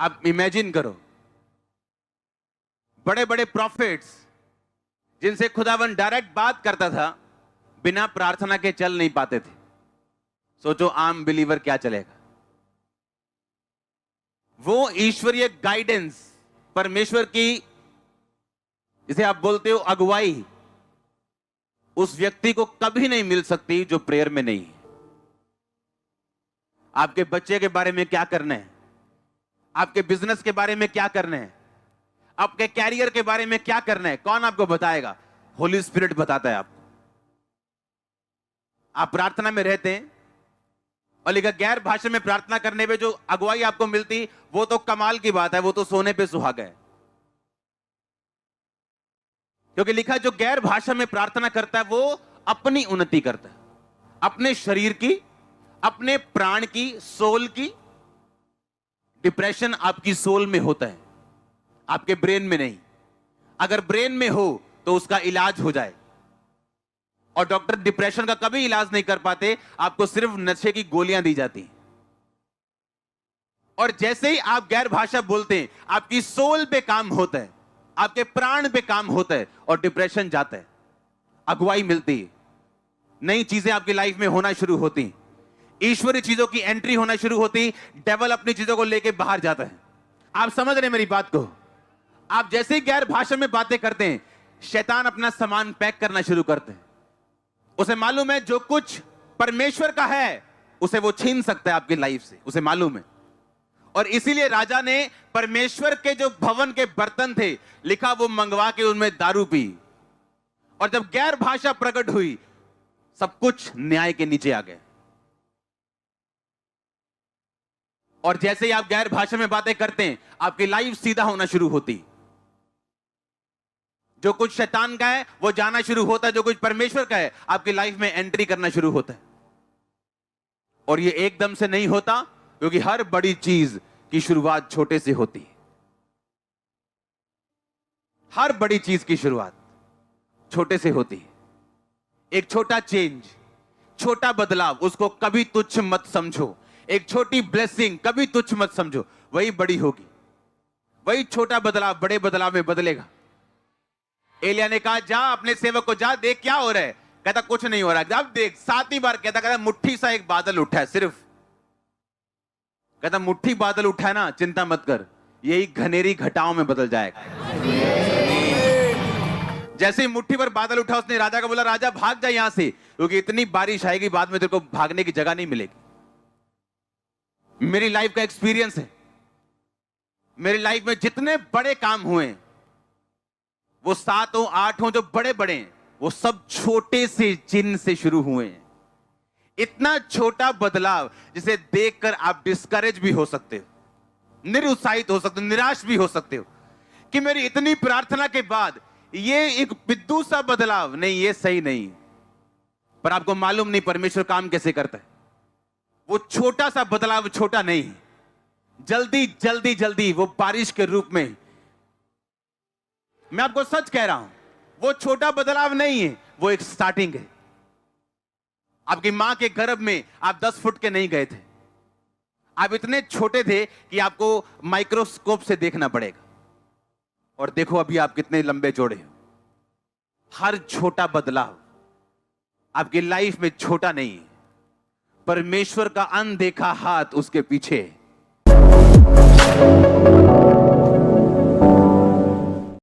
आप इमेजिन करो, बड़े बड़े प्रॉफिट्स जिनसे खुदावन डायरेक्ट बात करता था, बिना प्रार्थना के चल नहीं पाते थे। सोचो आम बिलीवर क्या चलेगा। वो ईश्वरीय गाइडेंस, परमेश्वर की जिसे आप बोलते हो अगुवाई, उस व्यक्ति को कभी नहीं मिल सकती जो प्रेयर में नहीं है। आपके बच्चे के बारे में क्या करना है, आपके बिजनेस के बारे में क्या करना है, आपके कैरियर के बारे में क्या करना है, कौन आपको बताएगा? होली स्पिरिट बताता है आपको। आप प्रार्थना में रहते हैं और लिखा गैर भाषा में प्रार्थना करने पे जो अगुवाई आपको मिलती, वो तो कमाल की बात है, वो तो सोने पे सुहागा है। क्योंकि लिखा जो गैर भाषा में प्रार्थना करता है वो अपनी उन्नति करता है, अपने शरीर की, अपने प्राण की, सोल की। डिप्रेशन आपकी सोल में होता है, आपके ब्रेन में नहीं। अगर ब्रेन में हो तो उसका इलाज हो जाए, और डॉक्टर डिप्रेशन का कभी इलाज नहीं कर पाते, आपको सिर्फ नशे की गोलियां दी जाती हैं। और जैसे ही आप गैर भाषा बोलते हैं, आपकी सोल पे काम होता है, आपके प्राण पे काम होता है, और डिप्रेशन जाता है, अगुवाई मिलती है, नई चीजें आपकी लाइफ में होना शुरू होती हैं, ईश्वरीय चीजों की एंट्री होना शुरू होती, डेविल अपनी चीजों को लेके बाहर जाता है। आप समझ रहे हैं मेरी बात को? आप जैसे ही गैर भाषा में बातें करते हैं, शैतान अपना सामान पैक करना शुरू करते हैं। उसे मालूम है जो कुछ परमेश्वर का है उसे वो छीन सकता है आपकी लाइफ से, उसे मालूम है। और इसीलिए राजा ने परमेश्वर के जो भवन के बर्तन थे, लिखा वो मंगवा के उनमें दारू पी। और जब गैर भाषा प्रकट हुई, सब कुछ न्याय के नीचे आ गए। और जैसे ही आप गैर भाषा में बातें करते हैं, आपकी लाइफ सीधा होना शुरू होती। जो कुछ शैतान का है वो जाना शुरू होता है, जो कुछ परमेश्वर का है आपकी लाइफ में एंट्री करना शुरू होता है। और ये एकदम से नहीं होता, क्योंकि हर बड़ी चीज की शुरुआत छोटे से होती है। हर बड़ी चीज की शुरुआत छोटे से होती है। एक छोटा चेंज, छोटा बदलाव, उसको कभी तुच्छ मत समझो। एक छोटी ब्लेसिंग कभी तुच्छ मत समझो, वही बड़ी होगी। वही छोटा बदलाव बड़े बदलाव में बदलेगा। एलिया ने कहा जा अपने सेवक को जा, देख क्या हो रहा है। कहता कुछ नहीं हो रहा है। अब देख, 7वीं बार कहता मुट्ठी सा एक बादल उठा है सिर्फ। कहता मुट्ठी बादल उठा है ना, चिंता मत कर, यही घनेरी घटाओं में बदल जाएगा। जैसे ही मुट्ठी पर बादल उठा, उसने राजा को बोला राजा भाग जा यहां से, क्योंकि इतनी बारिश आएगी बाद में तेरे को भागने की जगह नहीं मिलेगी। मेरी लाइफ का एक्सपीरियंस है। मेरी लाइफ में जितने बड़े काम हुए, वो 7 हो 8 हो जो बड़े बड़े हैं, वो सब छोटे से चिन्ह से शुरू हुए हैं। इतना छोटा बदलाव जिसे देखकर आप डिस्करेज भी हो सकते हो, निरुत्साहित हो सकते हो, निराश भी हो सकते हो कि मेरी इतनी प्रार्थना के बाद ये एक बिंदु सा बदलाव नहीं, ये सही नहीं। पर आपको मालूम नहीं परमेश्वर काम कैसे करता है। वो छोटा सा बदलाव छोटा नहीं, जल्दी जल्दी जल्दी वो बारिश के रूप में। मैं आपको सच कह रहा हूं, वो छोटा बदलाव नहीं है, वो एक स्टार्टिंग है। आपकी मां के गर्भ में आप 10 फुट के नहीं गए थे, आप इतने छोटे थे कि आपको माइक्रोस्कोप से देखना पड़ेगा। और देखो अभी आप कितने लंबे चौड़े हो। हर छोटा बदलाव आपकी लाइफ में छोटा नहीं है, परमेश्वर का अनदेखा हाथ उसके पीछे है।